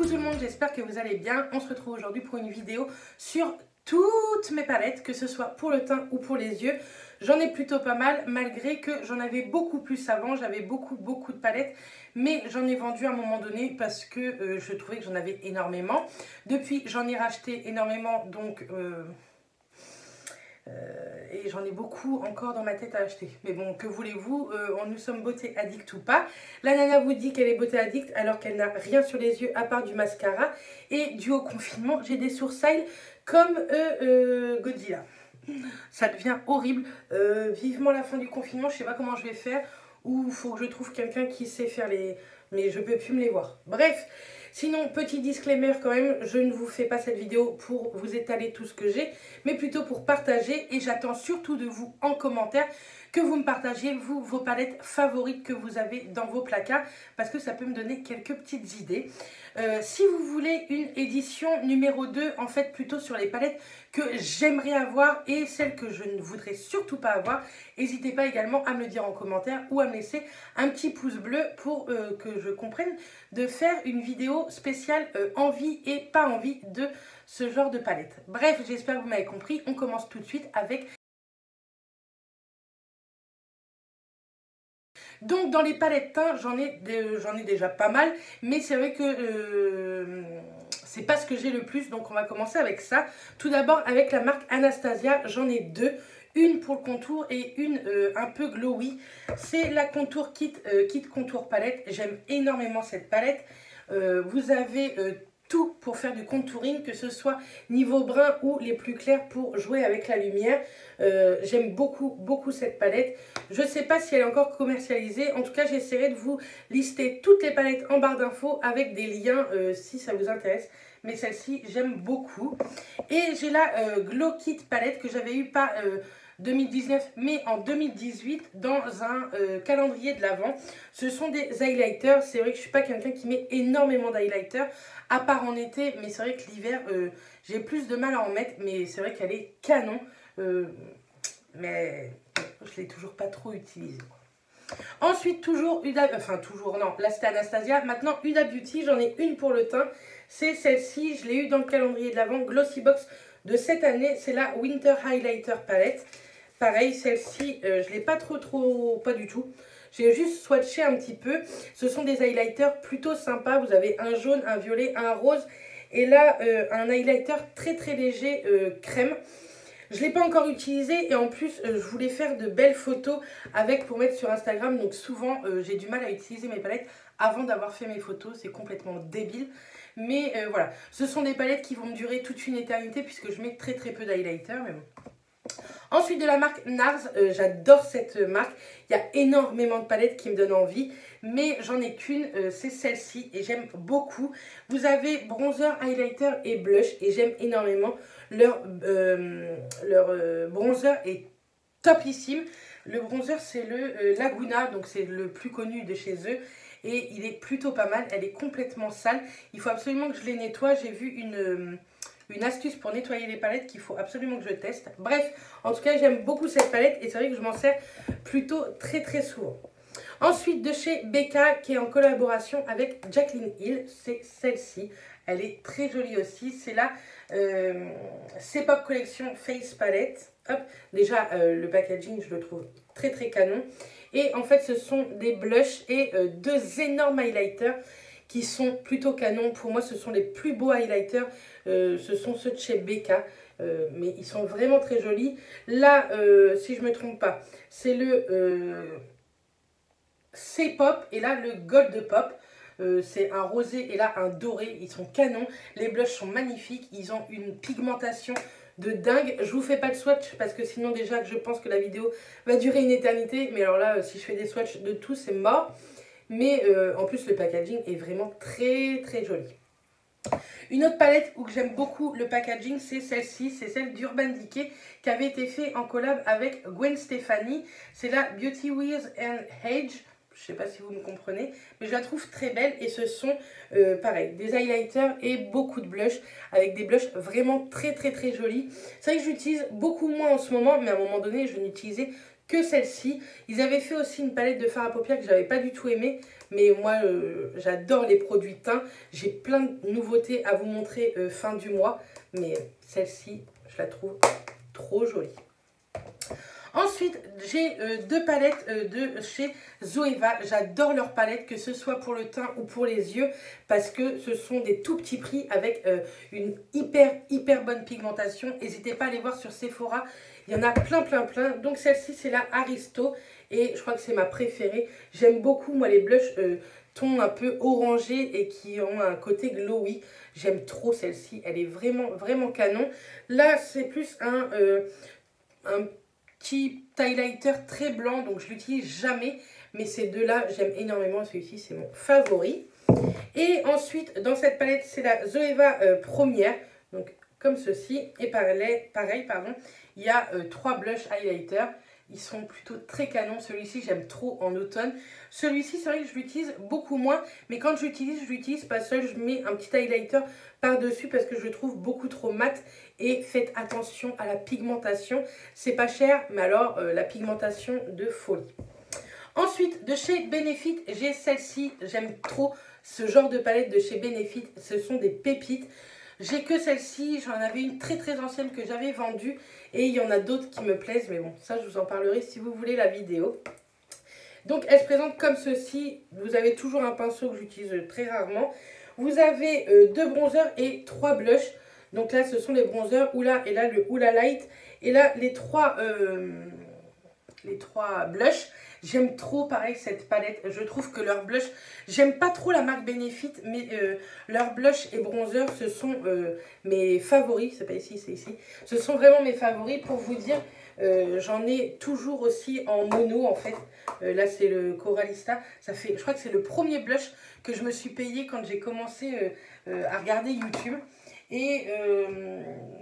tout le monde, j'espère que vous allez bien. On se retrouve aujourd'hui pour une vidéo sur toutes mes palettes, que ce soit pour le teint ou pour les yeux. J'en ai plutôt pas mal, malgré que j'en avais beaucoup plus avant. J'avais beaucoup de palettes, mais j'en ai vendu à un moment donné parce que je trouvais que j'en avais énormément. Depuis, j'en ai racheté énormément, donc... et j'en ai beaucoup encore dans ma tête à acheter. Mais bon, que voulez-vous, nous sommes beauté addict ou pas. La nana vous dit qu'elle est beauté addict alors qu'elle n'a rien sur les yeux à part du mascara. Et dû au confinement, j'ai des sourcils comme Godzilla. Ça devient horrible. Vivement la fin du confinement, je sais pas comment je vais faire. Ou il faut que je trouve quelqu'un qui sait faire les... Mais je peux plus me les voir. Bref. Sinon, petit disclaimer quand même, je ne vous fais pas cette vidéo pour vous étaler tout ce que j'ai, mais plutôt pour partager. Et j'attends surtout de vous en commentaire que vous me partagiez, vous, vos palettes favorites que vous avez dans vos placards, parce que ça peut me donner quelques petites idées. Si vous voulez une édition numéro 2, en fait plutôt sur les palettes que j'aimerais avoir et celles que je ne voudrais surtout pas avoir, n'hésitez pas également à me le dire en commentaire ou à me laisser un petit pouce bleu pour que je comprenne de faire une vidéo spéciale envie et pas envie de ce genre de palette. Bref, j'espère que vous m'avez compris. On commence tout de suite avec... Donc dans les palettes teints, j'en ai déjà pas mal, mais c'est vrai que c'est pas ce que j'ai le plus, donc on va commencer avec ça. Tout d'abord avec la marque Anastasia, j'en ai deux. Une pour le contour et une un peu glowy. C'est la Contour Kit Contour Palette. J'aime énormément cette palette. Vous avez tout pour faire du contouring, que ce soit niveau brun ou les plus clairs pour jouer avec la lumière. J'aime beaucoup cette palette. Je ne sais pas si elle est encore commercialisée. En tout cas, j'essaierai de vous lister toutes les palettes en barre d'infos avec des liens si ça vous intéresse. Mais celle-ci, j'aime beaucoup. Et j'ai la Glow Kit palette que j'avais eu pas 2019 mais en 2018 dans un calendrier de l'Avent. Ce sont des highlighters. C'est vrai que je suis pas quelqu'un qui met énormément d'highlighters à part en été, mais c'est vrai que l'hiver j'ai plus de mal à en mettre, mais c'est vrai qu'elle est canon, mais je l'ai toujours pas trop utilisée. Ensuite, toujours Huda, non, là c'était Anastasia. Maintenant, Huda Beauty, j'en ai une pour le teint. C'est celle-ci, je l'ai eu dans le calendrier de l'Avent, Glossy Box de cette année. C'est la Winter Highlighter Palette. Pareil, celle-ci, je l'ai pas pas du tout. J'ai juste swatché un petit peu. Ce sont des highlighters plutôt sympas. Vous avez un jaune, un violet, un rose. Et là, un highlighter très léger crème. Je ne l'ai pas encore utilisé et en plus je voulais faire de belles photos avec pour mettre sur Instagram. Donc souvent j'ai du mal à utiliser mes palettes avant d'avoir fait mes photos. C'est complètement débile. Mais voilà, ce sont des palettes qui vont me durer toute une éternité puisque je mets très peu d'highlighter. Mais bon. Ensuite de la marque NARS, j'adore cette marque. Il y a énormément de palettes qui me donnent envie. Mais j'en ai qu'une, c'est celle-ci et j'aime beaucoup. Vous avez bronzer, highlighter et blush et j'aime énormément. Leur bronzer est topissime. Le bronzer c'est le Laguna, donc c'est le plus connu de chez eux. Et il est plutôt pas mal, elle est complètement sale. Il faut absolument que je les nettoie. J'ai vu une astuce pour nettoyer les palettes qu'il faut absolument que je teste. Bref, en tout cas j'aime beaucoup cette palette et c'est vrai que je m'en sers plutôt très souvent. Ensuite de chez Becca qui est en collaboration avec Jaclyn Hill, c'est celle-ci. Elle est très jolie aussi, c'est la C-Pop Collection Face Palette. Hop, déjà le packaging je le trouve très canon. Et en fait ce sont des blushs et deux énormes highlighters qui sont plutôt canons. Pour moi ce sont les plus beaux highlighters, ce sont ceux de chez Becca. Mais ils sont vraiment très jolis. Là, si je ne me trompe pas, c'est le C-Pop et là le Gold Pop. C'est un rosé et là un doré. Ils sont canons. Les blushs sont magnifiques. Ils ont une pigmentation de dingue. Je vous fais pas de swatch parce que sinon déjà je pense que la vidéo va durer une éternité. Mais alors là, si je fais des swatchs de tout, c'est mort. Mais en plus, le packaging est vraiment très joli. Une autre palette où j'aime beaucoup le packaging, c'est celle-ci. C'est celle d'Urban Decay qui avait été fait en collab avec Gwen Stefani. C'est la Beauty with an Age. Je ne sais pas si vous me comprenez, mais je la trouve très belle et ce sont, pareil, des highlighters et beaucoup de blush avec des blushs vraiment très jolis. C'est vrai que j'utilise beaucoup moins en ce moment, mais à un moment donné, je n'utilisais que celle-ci. Ils avaient fait aussi une palette de fard à paupières que j'avais pas du tout aimé. Mais moi, j'adore les produits teint. J'ai plein de nouveautés à vous montrer fin du mois. Mais celle-ci, je la trouve trop jolie. Ensuite, j'ai deux palettes de chez Zoeva. J'adore leurs palettes, que ce soit pour le teint ou pour les yeux, parce que ce sont des tout petits prix avec une hyper bonne pigmentation. N'hésitez pas à aller voir sur Sephora. Il y en a plein. Donc celle-ci, c'est la Aristo et je crois que c'est ma préférée. J'aime beaucoup, moi, les blushs tons un peu orangés et qui ont un côté glowy. J'aime trop celle-ci. Elle est vraiment canon. Là, c'est plus un petit highlighter très blanc, donc je l'utilise jamais, mais ces deux-là, j'aime énormément. Celui-ci, c'est mon favori. Et ensuite, dans cette palette, c'est la Zoeva Première, donc comme ceci. Et pareil, pardon, il y a trois blush highlighters. Ils sont plutôt très canons. Celui-ci, j'aime trop en automne. Celui-ci, c'est vrai que je l'utilise beaucoup moins. Mais quand je l'utilise pas seul. Je mets un petit highlighter par-dessus parce que je le trouve beaucoup trop mat. Et faites attention à la pigmentation. C'est pas cher, mais alors la pigmentation de folie. Ensuite, de chez Benefit, j'ai celle-ci. J'aime trop ce genre de palette de chez Benefit. Ce sont des pépites. J'ai que celle-ci, j'en avais une très ancienne que j'avais vendue et il y en a d'autres qui me plaisent, mais bon, ça je vous en parlerai si vous voulez la vidéo. Donc elle se présente comme ceci, vous avez toujours un pinceau que j'utilise très rarement. Vous avez deux bronzers et trois blushs. Donc là ce sont les bronzers Hoola et là le Hoola Light. Et là les trois blushs. J'aime trop pareil cette palette, je trouve que leurs blushs, j'aime pas trop la marque Benefit, mais leurs blushs et bronzers, ce sont mes favoris, c'est pas ici, c'est ici, ce sont vraiment mes favoris. Pour vous dire, j'en ai toujours aussi en mono en fait, là c'est le Coralista, ça fait, je crois que c'est le premier blush que je me suis payé quand j'ai commencé à regarder YouTube. Et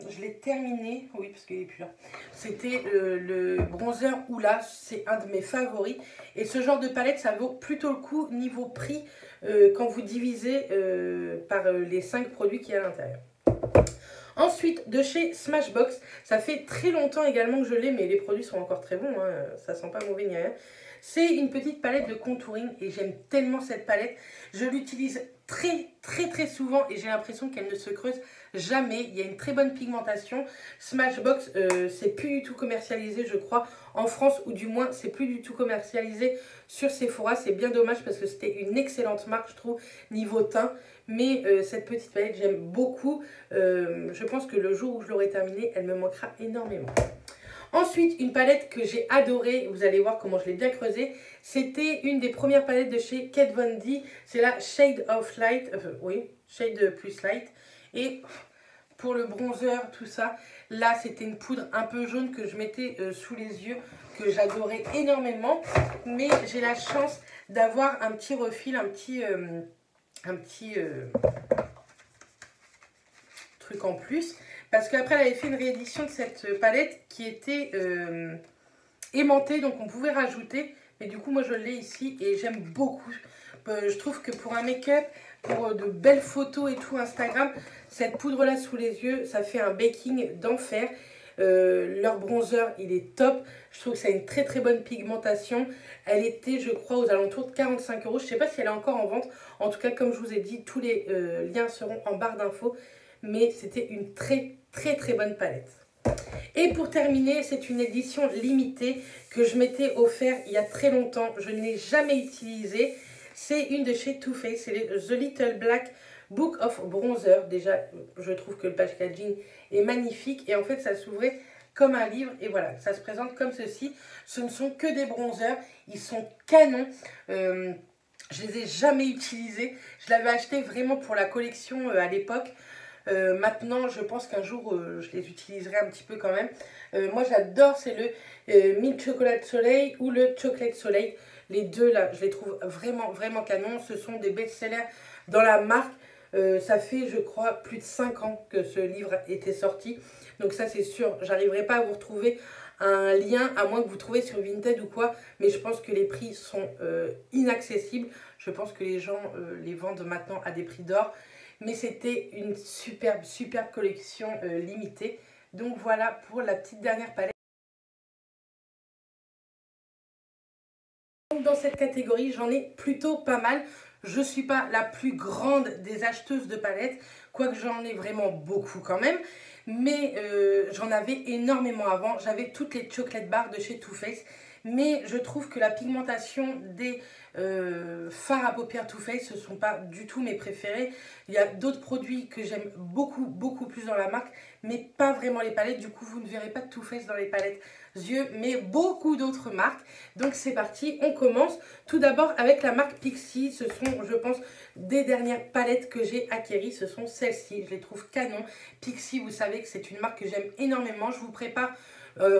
je l'ai terminé, oui parce qu'il n'est plus là, c'était le bronzer Hoola, c'est un de mes favoris. Et ce genre de palette, ça vaut plutôt le coup niveau prix quand vous divisez par les 5 produits qu'il y a à l'intérieur. Ensuite, de chez Smashbox, ça fait très longtemps également que je l'ai, mais les produits sont encore très bons, hein, ça sent pas mauvais ni rien. C'est une petite palette de contouring et j'aime tellement cette palette. Je l'utilise très souvent et j'ai l'impression qu'elle ne se creuse jamais. Il y a une très bonne pigmentation. Smashbox, c'est plus du tout commercialisé, je crois, en France, ou du moins, c'est plus du tout commercialisé sur Sephora. C'est bien dommage parce que c'était une excellente marque, je trouve, niveau teint. Mais cette petite palette, j'aime beaucoup. Je pense que le jour où je l'aurai terminée, elle me manquera énormément. Ensuite, une palette que j'ai adorée, vous allez voir comment je l'ai bien creusée. C'était une des premières palettes de chez Kat Von D. C'est la Shade of Light, oui, Shade plus Light. Et pour le bronzer, tout ça, là c'était une poudre un peu jaune que je mettais sous les yeux, que j'adorais énormément. Mais j'ai la chance d'avoir un petit refil, un petit truc en plus. Parce qu'après, elle avait fait une réédition de cette palette qui était aimantée, donc on pouvait rajouter. Mais du coup, moi, je l'ai ici et j'aime beaucoup. Je trouve que pour un make-up, pour de belles photos et tout Instagram, cette poudre-là sous les yeux, ça fait un baking d'enfer. Leur bronzer, il est top. Je trouve que ça a une très bonne pigmentation. Elle était, je crois, aux alentours de 45 €. Je ne sais pas si elle est encore en vente. En tout cas, comme je vous ai dit, tous les liens seront en barre d'infos. Mais c'était une très bonne palette. Et pour terminer, c'est une édition limitée que je m'étais offert il y a très longtemps. Je ne l'ai jamais utilisée. C'est une de chez Too Faced. C'est The Little Black Book of Bronzer. Déjà, je trouve que le packaging est magnifique. Et en fait, ça s'ouvrait comme un livre. Et voilà, ça se présente comme ceci. Ce ne sont que des bronzers. Ils sont canons. Je les ai jamais utilisés. Je l'avais acheté vraiment pour la collection à l'époque. Maintenant, je pense qu'un jour, je les utiliserai un petit peu quand même. Moi, j'adore, c'est le Milk Chocolate Soleil ou le Chocolate Soleil. Les deux, là, je les trouve vraiment canons. Ce sont des best-sellers dans la marque. Ça fait, je crois, plus de 5 ans que ce livre était sorti. Donc ça, c'est sûr, j'arriverai pas à vous retrouver un lien, à moins que vous trouviez sur Vinted ou quoi. Mais je pense que les prix sont inaccessibles. Je pense que les gens les vendent maintenant à des prix d'or. Mais c'était une superbe collection limitée. Donc voilà pour la petite dernière palette. Dans cette catégorie, j'en ai plutôt pas mal. Je ne suis pas la plus grande des acheteuses de palettes, quoique j'en ai vraiment beaucoup quand même. Mais j'en avais énormément avant. J'avais toutes les chocolate bars de chez Too Faced. Mais je trouve que la pigmentation des fards à paupières Too Faced, ce ne sont pas du tout mes préférés. Il y a d'autres produits que j'aime beaucoup, beaucoup plus dans la marque, mais pas vraiment les palettes. Du coup, vous ne verrez pas de Too Faced dans les palettes yeux, mais beaucoup d'autres marques. Donc c'est parti, on commence. Tout d'abord avec la marque Pixi. Ce sont, je pense, des dernières palettes que j'ai acquéries. Ce sont celles-ci. Je les trouve canon. Pixi, vous savez que c'est une marque que j'aime énormément. Je vous prépare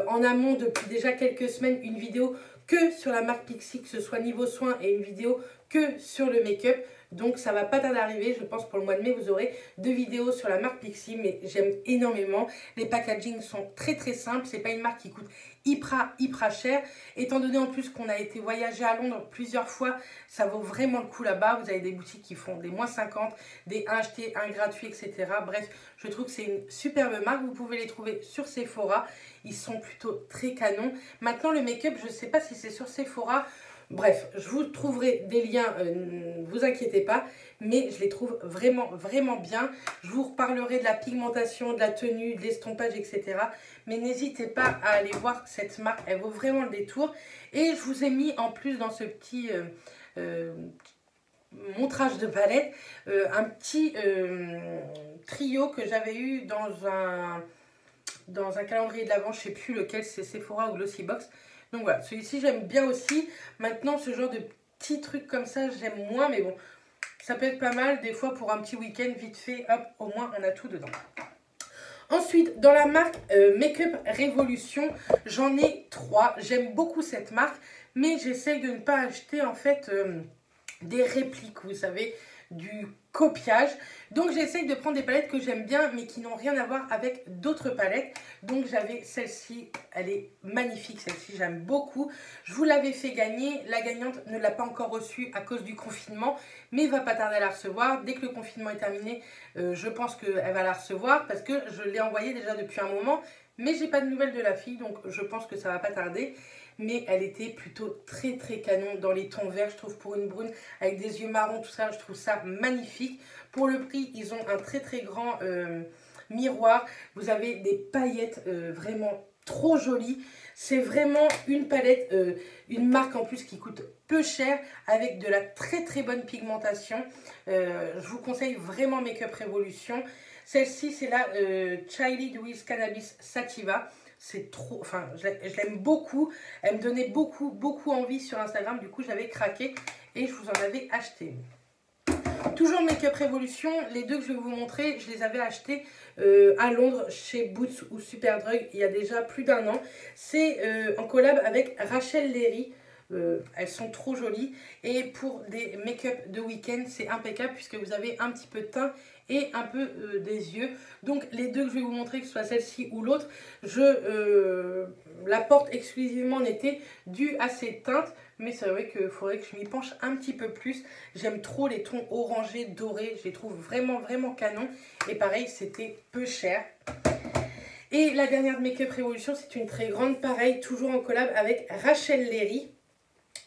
en amont depuis déjà quelques semaines une vidéo que sur la marque Pixi, que ce soit niveau soins, et une vidéo que sur le make-up. Donc ça va pas tarder à arriver, je pense pour le mois de mai vous aurez 2 vidéos sur la marque Pixi, mais j'aime énormément. Les packaging sont très simples, c'est pas une marque qui coûte hyper cher. Étant donné en plus qu'on a été voyager à Londres plusieurs fois, ça vaut vraiment le coup là-bas. Vous avez des boutiques qui font des -50, des 1 acheté, 1 gratuit, etc. Bref, je trouve que c'est une superbe marque. Vous pouvez les trouver sur Sephora, ils sont plutôt très canons. Maintenant le make-up, je sais pas si c'est sur Sephora. Bref, je vous trouverai des liens, ne vous inquiétez pas, mais je les trouve vraiment bien. Je vous reparlerai de la pigmentation, de la tenue, de l'estompage, etc. Mais n'hésitez pas à aller voir cette marque, elle vaut vraiment le détour. Et je vous ai mis en plus dans ce petit montrage de palette, un petit trio que j'avais eu dans un calendrier de l'Avent, je ne sais plus lequel, c'est Sephora ou Glossybox. Donc voilà, celui-ci j'aime bien aussi. Maintenant ce genre de petits trucs comme ça j'aime moins, mais bon, ça peut être pas mal des fois pour un petit week-end vite fait, hop, au moins on a tout dedans. Ensuite, dans la marque Make-up Révolution, j'en ai 3. J'aime beaucoup cette marque, mais j'essaye de ne pas acheter en fait des répliques, vous savez, du copiage. Donc j'essaye de prendre des palettes que j'aime bien mais qui n'ont rien à voir avec d'autres palettes. Donc j'avais celle-ci, elle est magnifique, celle-ci j'aime beaucoup. Je vous l'avais fait gagner, la gagnante ne l'a pas encore reçue à cause du confinement, mais va pas tarder à la recevoir. Dès que le confinement est terminé, je pense qu'elle va la recevoir parce que je l'ai envoyée déjà depuis un moment, mais j'ai pas de nouvelles de la fille, donc je pense que ça va pas tarder. Mais elle était plutôt très canon dans les tons verts, je trouve, pour une brune avec des yeux marrons, tout ça, je trouve ça magnifique. Pour le prix, ils ont un très grand miroir. Vous avez des paillettes vraiment trop jolies. C'est vraiment une palette, une marque en plus qui coûte peu cher avec de la très bonne pigmentation. Je vous conseille vraiment Make-up Révolution. Celle-ci, c'est la Childhood with Cannabis Sativa. C'est trop, enfin je l'aime beaucoup, elle me donnait beaucoup envie sur Instagram, du coup j'avais craqué et je vous en avais acheté. Toujours Make-up Révolution, les deux que je vais vous montrer, je les avais achetés à Londres chez Boots ou Superdrug il y a déjà plus d'1 an. C'est en collab avec Rachel Léry. Elles sont trop jolies et pour des make-up de week-end c'est impeccable puisque vous avez un petit peu de teint et un peu des yeux. Donc les deux que je vais vous montrer, que ce soit celle-ci ou l'autre, je la porte exclusivement en été dû à ces teintes, mais c'est vrai qu'il faudrait que je m'y penche un petit peu plus. J'aime trop les tons orangés, dorés, je les trouve vraiment canon et pareil c'était peu cher. Et la dernière de Make-up Révolution, c'est une très grande, pareil, toujours en collab avec Rachel Léry.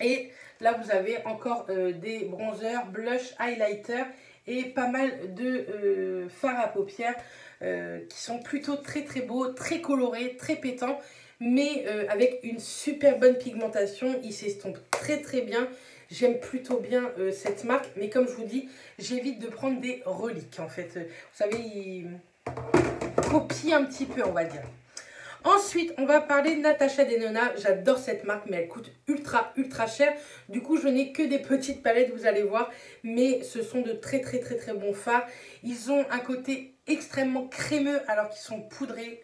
Et là, vous avez encore des bronzers, blush, highlighter et pas mal de fards à paupières qui sont plutôt très beaux, très colorés, très pétants, mais avec une super bonne pigmentation. Ils s'estompent très bien. J'aime plutôt bien cette marque, mais comme je vous dis, j'évite de prendre des reliques en fait. Vous savez, ils copient un petit peu, on va dire. Ensuite, on va parler de Natasha Denona. J'adore cette marque, mais elle coûte ultra cher. Du coup, je n'ai que des petites palettes, vous allez voir. Mais ce sont de très bons fards. Ils ont un côté extrêmement crémeux alors qu'ils sont poudrés.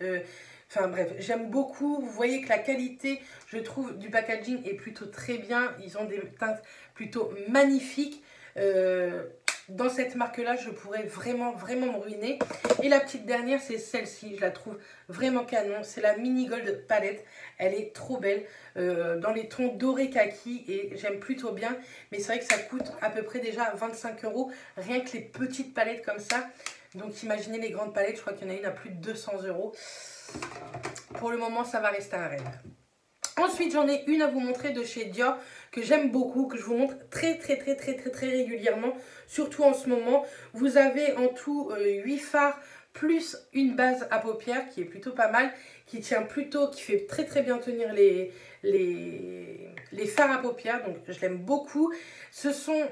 Enfin bref, j'aime beaucoup. Vous voyez que la qualité, je trouve, du packaging est plutôt très bien. Ils ont des teintes plutôt magnifiques. Dans cette marque-là, je pourrais vraiment me ruiner. Et la petite dernière, c'est celle-ci. Je la trouve vraiment canon. C'est la Mini Gold Palette. Elle est trop belle. Dans les tons doré kaki. Et j'aime plutôt bien. Mais c'est vrai que ça coûte à peu près déjà 25 €. Rien que les petites palettes comme ça. Donc imaginez les grandes palettes. Je crois qu'il y en a une à plus de 200 €. Pour le moment, ça va rester un rêve. Ensuite, j'en ai une à vous montrer de chez Dior que j'aime beaucoup, que je vous montre très régulièrement, surtout en ce moment. Vous avez en tout 8 fards plus une base à paupières qui est plutôt pas mal, qui tient plutôt, qui fait très bien tenir les fards à paupières, donc je l'aime beaucoup. Ce sont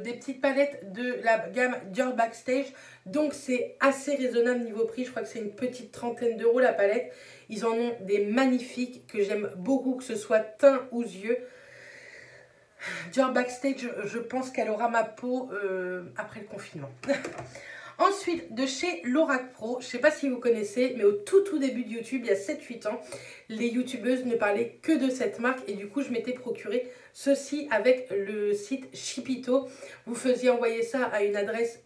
des petites palettes de la gamme Dior Backstage, donc c'est assez raisonnable niveau prix, je crois que c'est une petite trentaine d'euros la palette. Ils en ont des magnifiques que j'aime beaucoup, que ce soit teint ou yeux. Dior Backstage, je pense qu'elle aura ma peau après le confinement. Ensuite, de chez Lorac Pro, je ne sais pas si vous connaissez, mais au tout début de YouTube, il y a 7-8 ans, les youtubeuses ne parlaient que de cette marque et du coup, je m'étais procuré ceci avec le site Shipito. Vous faisiez envoyer ça à une adresse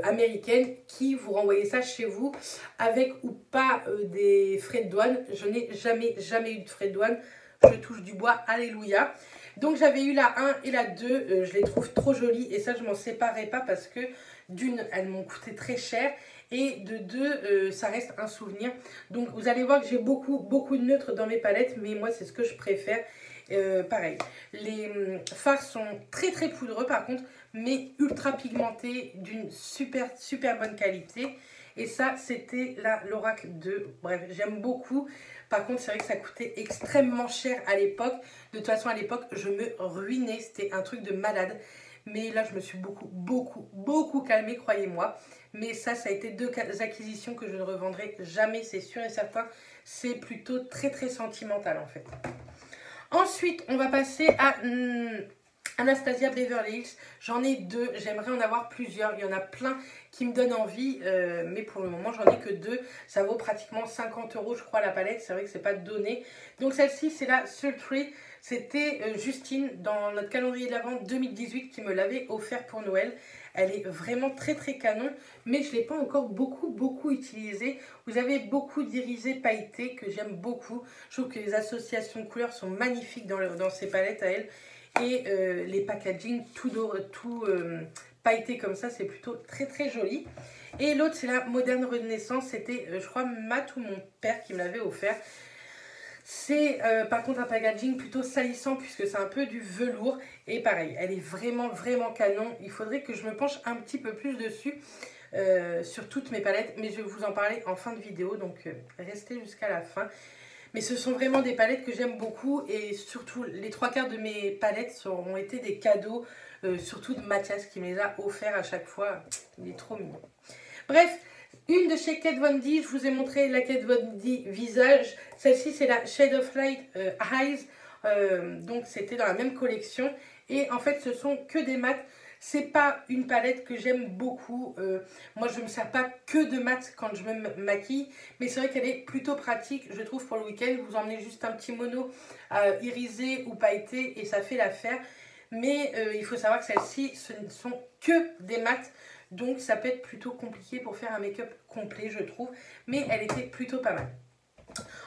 américaine qui vous renvoyait ça chez vous avec ou pas des frais de douane. Je n'ai jamais eu de frais de douane. Je touche du bois, alléluia. Donc j'avais eu la 1 et la 2, je les trouve trop jolies et ça je m'en séparais pas parce que d'une, elles m'ont coûté très cher et de deux, ça reste un souvenir. Donc vous allez voir que j'ai beaucoup de neutres dans mes palettes, mais moi c'est ce que je préfère. Pareil, les fards sont très poudreux par contre, mais ultra pigmentés, d'une super bonne qualité. Et ça, c'était la Lorac 2. Bref, j'aime beaucoup. Par contre, c'est vrai que ça coûtait extrêmement cher à l'époque. De toute façon, à l'époque, je me ruinais. C'était un truc de malade. Mais là, je me suis beaucoup calmée, croyez-moi. Mais ça a été deux acquisitions que je ne revendrai jamais, c'est sûr et certain. C'est plutôt très sentimental, en fait. Ensuite, on va passer à Anastasia Beverly Hills. J'en ai deux, j'aimerais en avoir plusieurs. Il y en a plein qui me donnent envie, mais pour le moment, j'en ai que deux. Ça vaut pratiquement 50 €, je crois, la palette. C'est vrai que c'est pas donné. Donc celle-ci, c'est la Sultry. C'était Justine, dans notre calendrier de l'Avent 2018, qui me l'avait offert pour Noël. Elle est vraiment très canon, mais je ne l'ai pas encore beaucoup utilisée. Vous avez beaucoup d'irisés pailletés que j'aime beaucoup. Je trouve que les associations de couleurs sont magnifiques dans ces palettes à elle. Et les packaging tout pailletés comme ça, c'est plutôt très joli. Et l'autre, c'est la Moderne Renaissance. C'était, je crois, Matt ou mon père qui me l'avait offert. C'est par contre un packaging plutôt salissant puisque c'est un peu du velours. Et pareil, elle est vraiment canon. Il faudrait que je me penche un petit peu plus dessus sur toutes mes palettes. Mais je vais vous en parler en fin de vidéo, donc restez jusqu'à la fin. Mais ce sont vraiment des palettes que j'aime beaucoup. Et surtout, les 3/4 de mes palettes ont été des cadeaux. Surtout de Mathias qui me les a offerts à chaque fois. Il est trop mignon. Bref. Une de chez Kat Von D, je vous ai montré la Kat Von D visage. Celle-ci, c'est la Shade of Light Eyes. Donc, c'était dans la même collection. Et en fait, ce sont que des mats. C'est pas une palette que j'aime beaucoup. Moi, je ne me sers pas que de mats quand je me maquille. Mais c'est vrai qu'elle est plutôt pratique, je trouve, pour le week-end. Vous emmenez juste un petit mono irisé ou pailleté et ça fait l'affaire. Mais il faut savoir que celles-ci, ce ne sont que des mats. Donc ça peut être plutôt compliqué pour faire un make-up complet, je trouve. Mais elle était plutôt pas mal.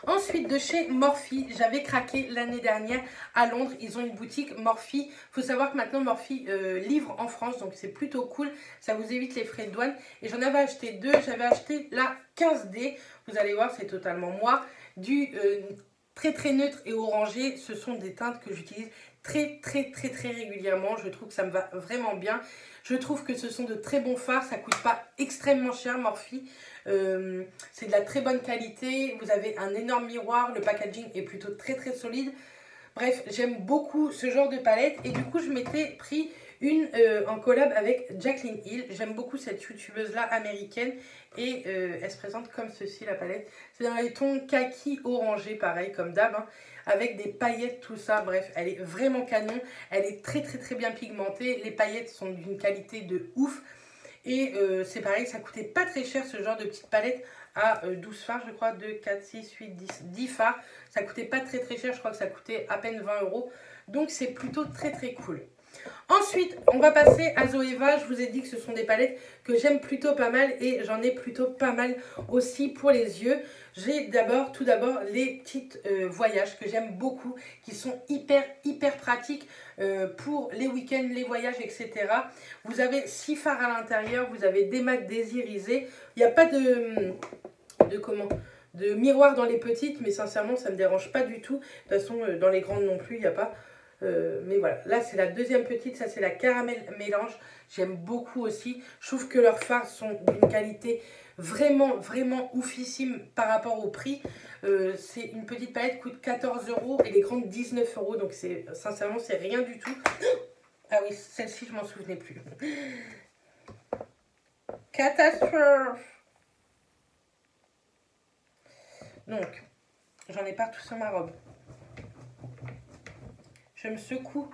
Ensuite, de chez Morphe, j'avais craqué l'année dernière à Londres. Ils ont une boutique Morphe. Il faut savoir que maintenant Morphe livre en France, donc c'est plutôt cool. Ça vous évite les frais de douane. Et j'en avais acheté deux. J'avais acheté la 15D. Vous allez voir, c'est totalement moi. Du très neutre et orangé. Ce sont des teintes que j'utilise très régulièrement. Je trouve que ça me va vraiment bien. Je trouve que ce sont de très bons fards. Ça ne coûte pas extrêmement cher, Morphe. C'est de la très bonne qualité. Vous avez un énorme miroir. Le packaging est plutôt très solide. Bref, j'aime beaucoup ce genre de palette. Et du coup, je m'étais pris une en collab avec Jaclyn Hill. J'aime beaucoup cette youtubeuse-là américaine. Et elle se présente comme ceci, la palette. C'est dans les tons kaki orangé, pareil, comme d'hab. Hein, avec des paillettes, tout ça. Bref, elle est vraiment canon. Elle est très bien pigmentée. Les paillettes sont d'une qualité de ouf. Et c'est pareil, ça coûtait pas très cher ce genre de petite palette à 12 fards, je crois, 2, 4, 6, 8, 10 fards. Ça coûtait pas très cher, je crois que ça coûtait à peine 20 €. Donc c'est plutôt très cool. Ensuite, on va passer à Zoeva. Je vous ai dit que ce sont des palettes que j'aime plutôt pas mal et j'en ai plutôt pas mal aussi pour les yeux. J'ai tout d'abord les petites voyages que j'aime beaucoup, qui sont hyper pratiques pour les week-ends, les voyages, etc. Vous avez 6 fards à l'intérieur, vous avez des mats désirisés. Il n'y a pas de miroir dans les petites, mais sincèrement, ça ne me dérange pas du tout. De toute façon, dans les grandes non plus, il n'y a pas. Mais voilà, là c'est la deuxième petite, ça c'est la caramel mélange. J'aime beaucoup aussi. Je trouve que leurs fards sont d'une qualité vraiment, vraiment oufissime par rapport au prix. C'est une petite palette, coûte 14 € et les grandes 19 €. Donc sincèrement, c'est rien du tout. Ah oui, celle-ci, je m'en souvenais plus. Catastrophe! Donc, j'en ai partout sur ma robe. Je me secoue.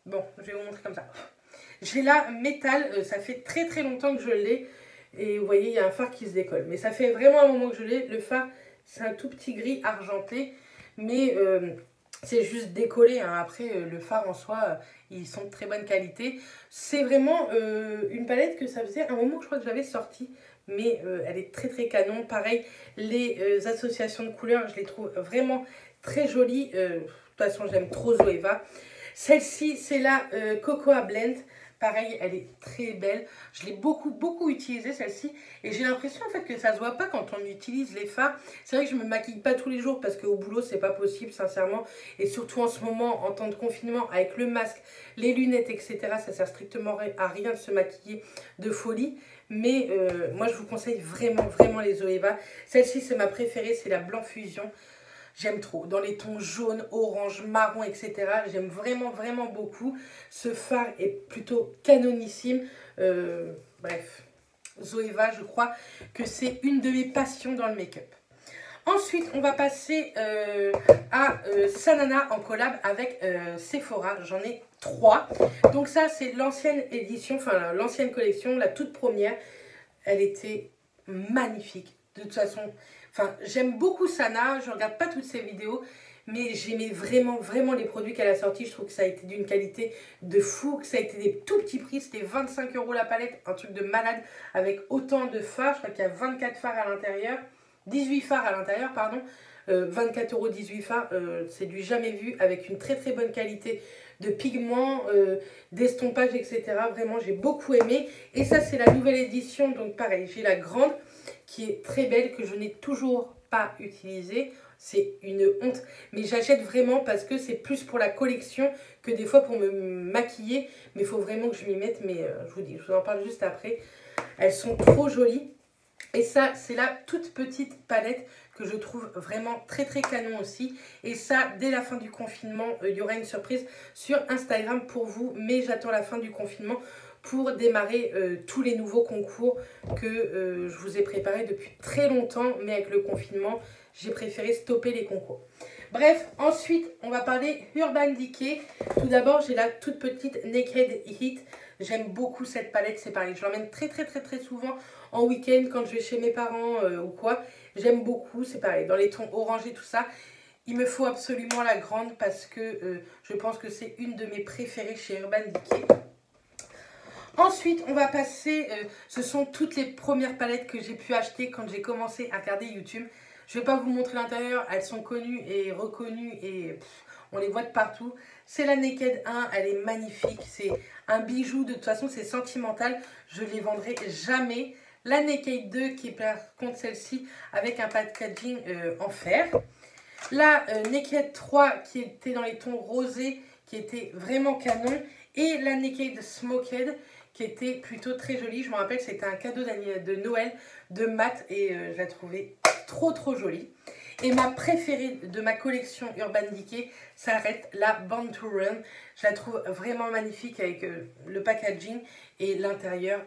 Bon, je vais vous montrer comme ça. J'ai la métal, ça fait très très longtemps que je l'ai. Et vous voyez, il y a un phare qui se décolle. Mais ça fait vraiment un moment que je l'ai. Le phare, c'est un tout petit gris argenté. Mais c'est juste décollé. Hein. Après, le phare en soi, ils sont de très bonne qualité. C'est vraiment une palette que ça faisait un moment que je crois que j'avais sortie. Mais elle est très très canon. Pareil, les associations de couleurs, je les trouve vraiment très jolies. De toute façon, j'aime trop Zoeva. Celle-ci, c'est la Cocoa Blend. Pareil, elle est très belle. Je l'ai beaucoup utilisée celle-ci. Et j'ai l'impression en fait que ça se voit pas quand on utilise les fards. C'est vrai que je me maquille pas tous les jours parce qu'au boulot c'est pas possible sincèrement. Et surtout en ce moment, en temps de confinement, avec le masque, les lunettes, etc. Ça sert strictement à rien de se maquiller de folie. Mais moi je vous conseille vraiment les Zoeva. Celle-ci c'est ma préférée, c'est la Blanc Fusion. J'aime trop. Dans les tons jaune, orange, marron, etc. J'aime vraiment beaucoup. Ce phare est plutôt canonissime. Bref, Zoeva, je crois que c'est une de mes passions dans le make-up. Ensuite, on va passer à Sanana en collab avec Sephora. J'en ai 3. Donc ça, c'est l'ancienne édition, enfin l'ancienne collection, la toute première. Elle était magnifique. De toute façon... Enfin, j'aime beaucoup Sana, je ne regarde pas toutes ses vidéos, mais j'aimais vraiment les produits qu'elle a sortis. Je trouve que ça a été d'une qualité de fou, que ça a été des tout petits prix. C'était 25 € la palette, un truc de malade, avec autant de fards. Je crois qu'il y a 24 fards à l'intérieur, 18 fards à l'intérieur, pardon. 24 € 18 fards, c'est du jamais vu, avec une très bonne qualité de pigments, d'estompage, etc. Vraiment, j'ai beaucoup aimé. Et ça, c'est la nouvelle édition, donc pareil, j'ai la grande, qui est très belle, que je n'ai toujours pas utilisée. C'est une honte, mais j'achète vraiment parce que c'est plus pour la collection que des fois pour me maquiller. Mais il faut vraiment que je m'y mette, mais je vous dis, je vous en parle juste après. Elles sont trop jolies. Et ça, c'est la toute petite palette que je trouve vraiment très canon aussi. Et ça, dès la fin du confinement, il y aura une surprise sur Instagram pour vous. Mais j'attends la fin du confinement pour démarrer tous les nouveaux concours que je vous ai préparés depuis très longtemps. Mais avec le confinement, j'ai préféré stopper les concours. Bref, ensuite, on va parler Urban Decay. Tout d'abord, j'ai la toute petite Naked Heat. J'aime beaucoup cette palette, c'est pareil. Je l'emmène très souvent en week-end quand je vais chez mes parents ou quoi. J'aime beaucoup, c'est pareil. Dans les tons orangés, tout ça. Il me faut absolument la grande parce que je pense que c'est une de mes préférées chez Urban Decay. Ensuite, on va passer, ce sont toutes les premières palettes que j'ai pu acheter quand j'ai commencé à regarder YouTube. Je ne vais pas vous montrer l'intérieur, elles sont connues et reconnues et on les voit de partout. C'est la Naked 1, elle est magnifique, c'est un bijou, de toute façon c'est sentimental, je ne les vendrai jamais. La Naked 2 qui est par contre celle-ci avec un packaging en fer. La Naked 3 qui était dans les tons rosés, qui était vraiment canon. Et la Naked Smoked qui était plutôt très jolie. Je me rappelle, c'était un cadeau de Noël de Matt et je la trouvais trop jolie. Et ma préférée de ma collection Urban Decay, ça reste la Born to Run. Je la trouve vraiment magnifique avec le packaging et l'intérieur.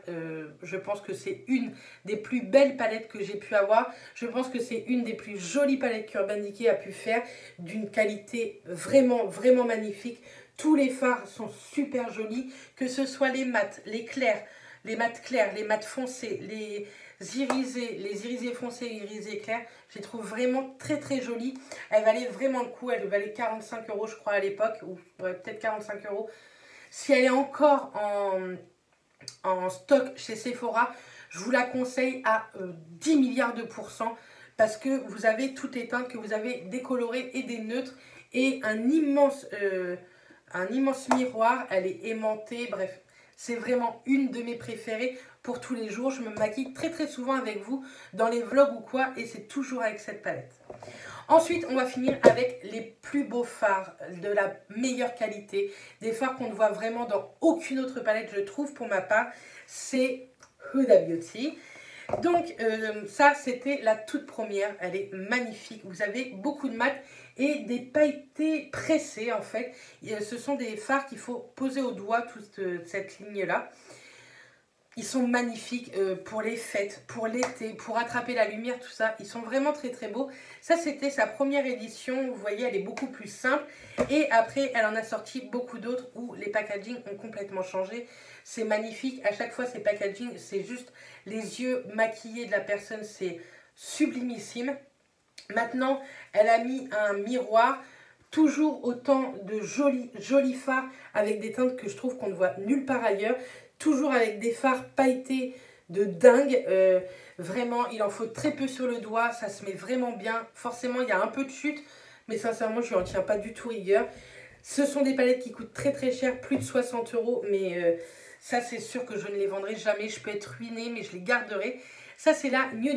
Je pense que c'est une des plus belles palettes que j'ai pu avoir. Je pense que c'est une des plus jolies palettes qu'Urban Decay a pu faire, d'une qualité vraiment magnifique. Tous les fards sont super jolis, que ce soit les mats, les mats clairs, les mats foncés, les irisés foncés, les irisés clairs. Je les trouve vraiment très jolies. Elles valaient vraiment le coup. Elles valaient 45 € je crois à l'époque, ou ouais, peut-être 45 €. Si elle est encore en stock chez Sephora, je vous la conseille à 10 milliards de pourcents parce que vous avez toutes les teintes, que vous avez des colorés et des neutres et un immense miroir. Elle est aimantée, bref. C'est vraiment une de mes préférées pour tous les jours. Je me maquille très souvent avec vous dans les vlogs ou quoi et c'est toujours avec cette palette. Ensuite, on va finir avec les plus beaux fards de la meilleure qualité. Des fards qu'on ne voit vraiment dans aucune autre palette, je trouve, pour ma part. C'est Huda Beauty. Donc, ça, c'était la toute première. Elle est magnifique. Vous avez beaucoup de mat et des pailletés pressés, en fait. Ce sont des fards qu'il faut poser au doigt, toute cette ligne-là. Ils sont magnifiques pour les fêtes, pour l'été, pour attraper la lumière, tout ça. Ils sont vraiment très beaux. Ça, c'était sa première édition. Vous voyez, elle est beaucoup plus simple. Et après, elle en a sorti beaucoup d'autres où les packaging ont complètement changé. C'est magnifique. À chaque fois, ces packaging, c'est juste les yeux maquillés de la personne. C'est sublimissime. Maintenant, elle a mis un miroir. Toujours autant de jolis fards avec des teintes que je trouve qu'on ne voit nulle part ailleurs. Toujours avec des fards pailletés de dingue. Vraiment, il en faut très peu sur le doigt. Ça se met vraiment bien. Forcément, il y a un peu de chute. Mais sincèrement, je n'en tiens pas du tout rigueur. Ce sont des palettes qui coûtent très cher. Plus de 60 €. Mais ça, c'est sûr que je ne les vendrai jamais. Je peux être ruinée, mais je les garderai. Ça, c'est la New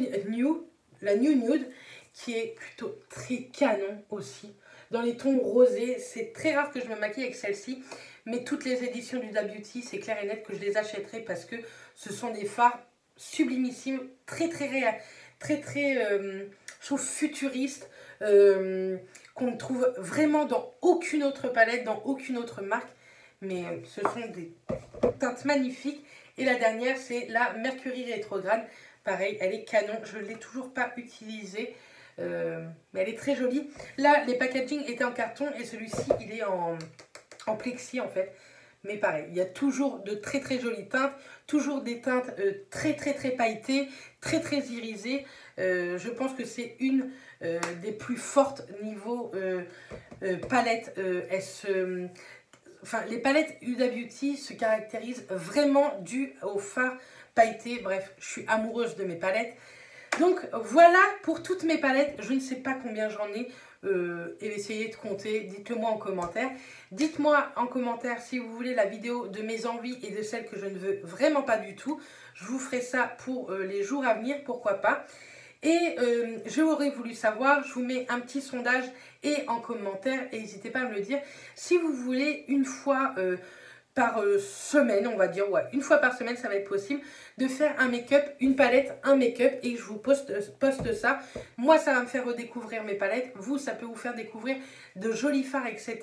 Nude. Qui est plutôt très canon aussi. Dans les tons rosés. C'est très rare que je me maquille avec celle-ci. Mais toutes les éditions d'Huda Beauty, c'est clair et net que je les achèterai parce que ce sont des fards sublimissimes, je trouve futuristes, qu'on ne trouve vraiment dans aucune autre palette, dans aucune autre marque. Mais ce sont des teintes magnifiques. Et la dernière, c'est la Mercury rétrograde. Pareil, elle est canon. Je ne l'ai toujours pas utilisée. Mais elle est très jolie. Là, les packaging étaient en carton et celui-ci, il est en plexi en fait. Mais pareil, il y a toujours de très jolies teintes, toujours des teintes très pailletées, très irisées. Je pense que c'est une des plus fortes niveau palette. Enfin, les palettes Huda Beauty se caractérisent vraiment dû aux fards pailletés. Bref, je suis amoureuse de mes palettes. Donc voilà pour toutes mes palettes. Je ne sais pas combien j'en ai. Et essayez de compter, dites-le moi en commentaire. Dites-moi en commentaire si vous voulez la vidéo de mes envies et de celles que je ne veux vraiment pas du tout. Je vous ferai ça pour les jours à venir, pourquoi pas. Et j'aurais voulu savoir, je vous mets un petit sondage et en commentaire, et n'hésitez pas à me le dire, si vous voulez une fois par semaine, on va dire, ouais, une fois par semaine, ça va être possible, de faire un make-up, une palette, un make-up, et je vous poste ça. Moi, ça va me faire redécouvrir mes palettes. Vous, ça peut vous faire découvrir de jolis fards, etc.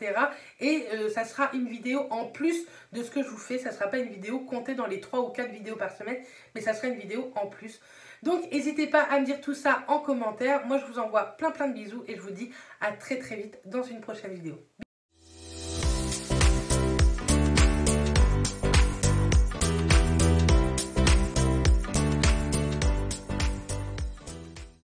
Et ça sera une vidéo en plus de ce que je vous fais. Ça ne sera pas une vidéo comptée dans les 3 ou 4 vidéos par semaine, mais ça sera une vidéo en plus. Donc, n'hésitez pas à me dire tout ça en commentaire. Moi, je vous envoie plein de bisous et je vous dis à très vite dans une prochaine vidéo.